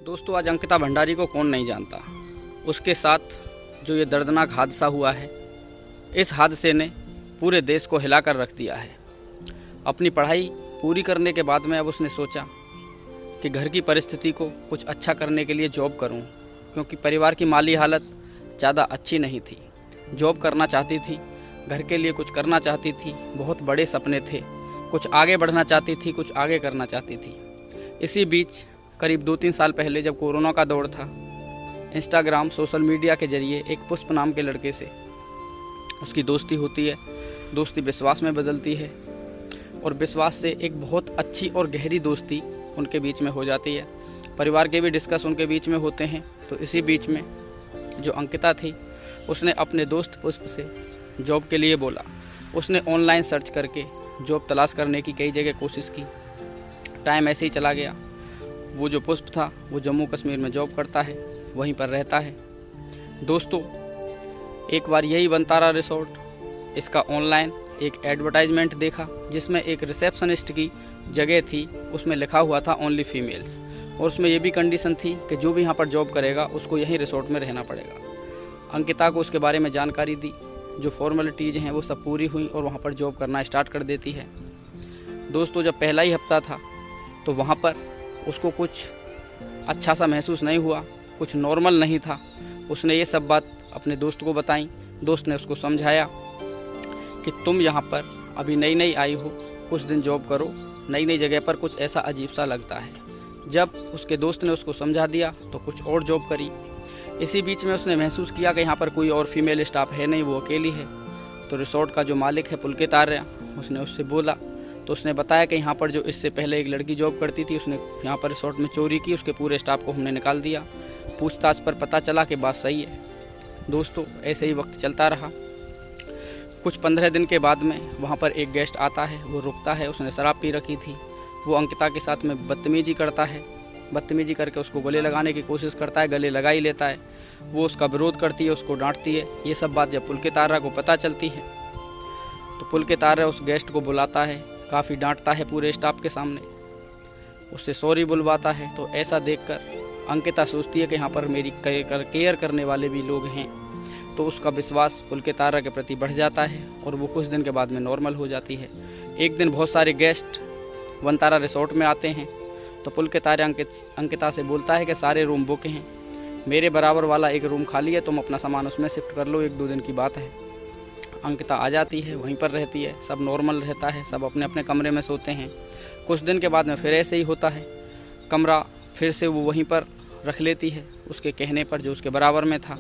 दोस्तों, आज अंकिता भंडारी को कौन नहीं जानता। उसके साथ जो ये दर्दनाक हादसा हुआ है, इस हादसे ने पूरे देश को हिला कर रख दिया है। अपनी पढ़ाई पूरी करने के बाद में अब उसने सोचा कि घर की परिस्थिति को कुछ अच्छा करने के लिए जॉब करूं, क्योंकि परिवार की माली हालत ज़्यादा अच्छी नहीं थी। जॉब करना चाहती थी, घर के लिए कुछ करना चाहती थी, बहुत बड़े सपने थे, कुछ आगे बढ़ना चाहती थी, कुछ आगे करना चाहती थी। इसी बीच करीब 2-3 साल पहले जब कोरोना का दौर था, इंस्टाग्राम सोशल मीडिया के जरिए एक पुष्प नाम के लड़के से उसकी दोस्ती होती है। दोस्ती विश्वास में बदलती है और विश्वास से एक बहुत अच्छी और गहरी दोस्ती उनके बीच में हो जाती है। परिवार के भी डिस्कस उनके बीच में होते हैं। तो इसी बीच में जो अंकिता थी, उसने अपने दोस्त पुष्प से जॉब के लिए बोला। उसने ऑनलाइन सर्च करके जॉब तलाश करने की कई जगह कोशिश की। टाइम ऐसे ही चला गया। वो जो पुष्प था वो जम्मू कश्मीर में जॉब करता है, वहीं पर रहता है। दोस्तों, एक बार यही वनतारा रिसोर्ट, इसका ऑनलाइन एक एडवर्टाइजमेंट देखा जिसमें एक रिसेप्शनिस्ट की जगह थी। उसमें लिखा हुआ था ओनली फीमेल्स, और उसमें ये भी कंडीशन थी कि जो भी यहाँ पर जॉब करेगा उसको यहीं रिसोर्ट में रहना पड़ेगा। अंकिता को उसके बारे में जानकारी दी। जो फॉर्मेलिटीज़ हैं वो सब पूरी हुई और वहाँ पर जॉब करना स्टार्ट कर देती है। दोस्तों, जब पहला ही हफ्ता था तो वहाँ पर उसको कुछ अच्छा सा महसूस नहीं हुआ, कुछ नॉर्मल नहीं था। उसने ये सब बात अपने दोस्त को बताई। दोस्त ने उसको समझाया कि तुम यहाँ पर अभी नई नई आई हो, कुछ दिन जॉब करो, नई नई जगह पर कुछ ऐसा अजीब सा लगता है। जब उसके दोस्त ने उसको समझा दिया तो कुछ और जॉब करी। इसी बीच में उसने महसूस किया कि यहाँ पर कोई और फीमेल स्टाफ है नहीं, वो अकेली है। तो रिसोर्ट का जो मालिक है पुलकित आर्या, उसने उससे बोला। तो उसने बताया कि यहाँ पर जो इससे पहले एक लड़की जॉब करती थी, उसने यहाँ पर रिसोर्ट में चोरी की, उसके पूरे स्टाफ को हमने निकाल दिया। पूछताछ पर पता चला कि बात सही है। दोस्तों, ऐसे ही वक्त चलता रहा। कुछ 15 दिन के बाद में वहाँ पर एक गेस्ट आता है, वो रुकता है। उसने शराब पी रखी थी। वो अंकिता के साथ में बदतमीजी करता है। बदतमीजी करके उसको गले लगाने की कोशिश करता है, गले लगा ही लेता है। वो उसका विरोध करती है, उसको डांटती है। ये सब बात जब पुलकित आर्या को पता चलती है तो पुलकित आर्या उस गेस्ट को बुलाता है, काफ़ी डांटता है पूरे स्टाफ के सामने, उससे सॉरी बुलवाता है। तो ऐसा देखकर अंकिता सोचती है कि यहाँ पर मेरी केयर करने वाले भी लोग हैं। तो उसका विश्वास पुलकित आर्या के प्रति बढ़ जाता है और वो कुछ दिन के बाद में नॉर्मल हो जाती है। एक दिन बहुत सारे गेस्ट वनतारा रिसोर्ट में आते हैं। तो पुलकित आर्या अंकिता से बोलता है कि सारे रूम बुक हैं, मेरे बराबर वाला एक रूम खाली है, तुम अपना सामान उसमें शिफ्ट कर लो, 1-2 दिन की बात है। अंकिता आ जाती है, वहीं पर रहती है। सब नॉर्मल रहता है, सब अपने अपने कमरे में सोते हैं। कुछ दिन के बाद में फिर ऐसे ही होता है। कमरा फिर से वो वहीं पर रख लेती है। उसके कहने पर जो उसके बराबर में था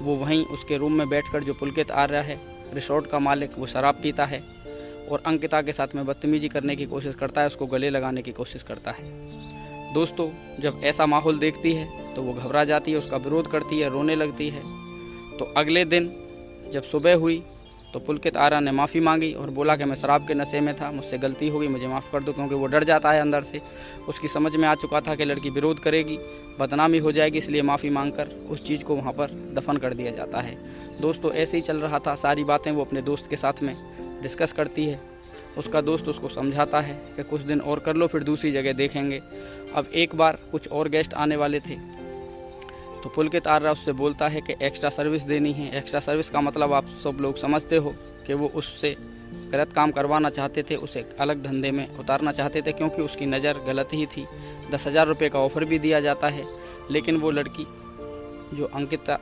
वो वहीं उसके रूम में बैठकर, जो पुलकित आर्या है रिसोर्ट का मालिक, वो शराब पीता है और अंकिता के साथ में बदतमीजी करने की कोशिश करता है, उसको गले लगाने की कोशिश करता है। दोस्तों, जब ऐसा माहौल देखती है तो वो घबरा जाती है, उसका विरोध करती है, रोने लगती है। तो अगले दिन जब सुबह हुई तो पुलकित आर्या ने माफ़ी मांगी और बोला कि मैं शराब के नशे में था, मुझसे गलती हो गई, मुझे माफ़ कर दो। क्योंकि वो डर जाता है अंदर से। उसकी समझ में आ चुका था कि लड़की विरोध करेगी, बदनामी हो जाएगी, इसलिए माफ़ी मांगकर उस चीज़ को वहाँ पर दफन कर दिया जाता है। दोस्तों, ऐसे ही चल रहा था। सारी बातें वो अपने दोस्त के साथ में डिस्कस करती है। उसका दोस्त उसको समझाता है कि कुछ दिन और कर लो, फिर दूसरी जगह देखेंगे। अब एक बार कुछ और गेस्ट आने वाले थे तो पुलकित आर्या उससे बोलता है कि एक्स्ट्रा सर्विस देनी है। एक्स्ट्रा सर्विस का मतलब आप सब लोग समझते हो कि वो उससे गलत काम करवाना चाहते थे, उसे अलग धंधे में उतारना चाहते थे, क्योंकि उसकी नज़र गलत ही थी। 10,000 रुपये का ऑफ़र भी दिया जाता है, लेकिन वो लड़की जो अंकिता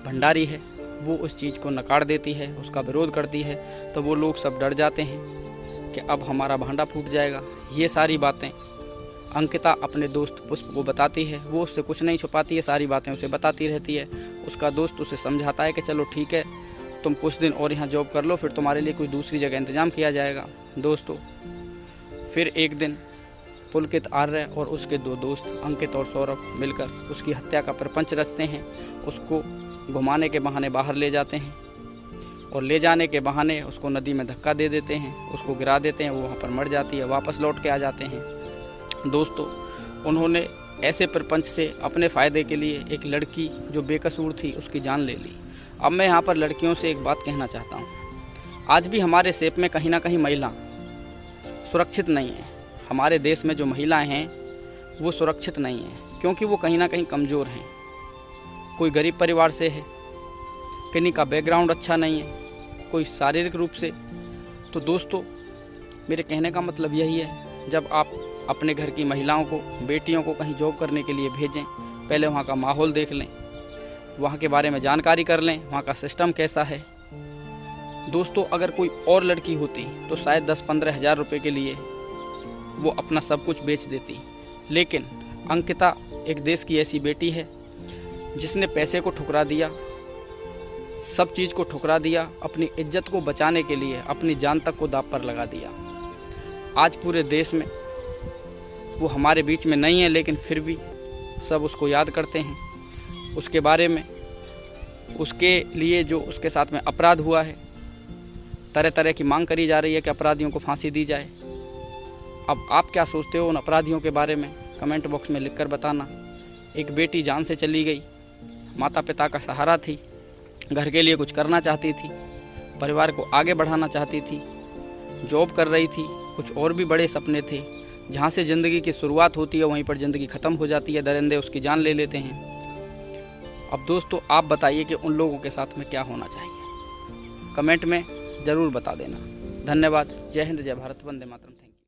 भंडारी है वो उस चीज़ को नकार देती है, उसका विरोध करती है। तो वो लोग सब डर जाते हैं कि अब हमारा भांडा फूट जाएगा। ये सारी बातें अंकिता अपने दोस्त पुष्प को बताती है। वो उससे कुछ नहीं छुपाती है, सारी बातें उसे बताती रहती है। उसका दोस्त उसे समझाता है कि चलो ठीक है, तुम कुछ दिन और यहाँ जॉब कर लो, फिर तुम्हारे लिए कोई दूसरी जगह इंतज़ाम किया जाएगा। दोस्तों, फिर एक दिन पुलकित आर्या और उसके 2 दोस्त अंकित और सौरभ मिलकर उसकी हत्या का प्रपंच रचते हैं। उसको घुमाने के बहाने बाहर ले जाते हैं और ले जाने के बहाने उसको नदी में धक्का दे देते हैं, उसको गिरा देते हैं। वो वहाँ पर मर जाती है। वापस लौट के आ जाते हैं। दोस्तों, उन्होंने ऐसे प्रपंच से अपने फ़ायदे के लिए एक लड़की जो बेकसूर थी उसकी जान ले ली। अब मैं यहाँ पर लड़कियों से एक बात कहना चाहता हूँ। आज भी हमारे शेप में कहीं ना कहीं महिला सुरक्षित नहीं है। हमारे देश में जो महिलाएं हैं वो सुरक्षित नहीं हैं। क्योंकि वो कहीं ना कहीं कमज़ोर हैं। कोई गरीब परिवार से है, किन्हीं का बैकग्राउंड अच्छा नहीं है, कोई शारीरिक रूप से। तो दोस्तों, मेरे कहने का मतलब यही है, जब आप अपने घर की महिलाओं को, बेटियों को कहीं जॉब करने के लिए भेजें, पहले वहाँ का माहौल देख लें, वहाँ के बारे में जानकारी कर लें, वहाँ का सिस्टम कैसा है। दोस्तों, अगर कोई और लड़की होती तो शायद 10-15 हज़ार रुपये के लिए वो अपना सब कुछ बेच देती, लेकिन अंकिता एक देश की ऐसी बेटी है जिसने पैसे को ठुकरा दिया, सब चीज़ को ठुकरा दिया, अपनी इज्जत को बचाने के लिए अपनी जान तक को दांव पर लगा दिया। आज पूरे देश में वो हमारे बीच में नहीं है, लेकिन फिर भी सब उसको याद करते हैं, उसके बारे में, उसके लिए जो उसके साथ में अपराध हुआ है। तरह तरह की मांग करी जा रही है कि अपराधियों को फांसी दी जाए। अब आप क्या सोचते हो उन अपराधियों के बारे में, कमेंट बॉक्स में लिखकर बताना। एक बेटी जान से चली गई, माता पिता का सहारा थी, घर के लिए कुछ करना चाहती थी, परिवार को आगे बढ़ाना चाहती थी, जॉब कर रही थी, कुछ और भी बड़े सपने थे। जहाँ से ज़िंदगी की शुरुआत होती है वहीं पर ज़िंदगी ख़त्म हो जाती है, दरिंदे उसकी जान ले लेते हैं। अब दोस्तों, आप बताइए कि उन लोगों के साथ में क्या होना चाहिए, कमेंट में ज़रूर बता देना। धन्यवाद। जय हिंद, जय भारत, वंदे मातरम।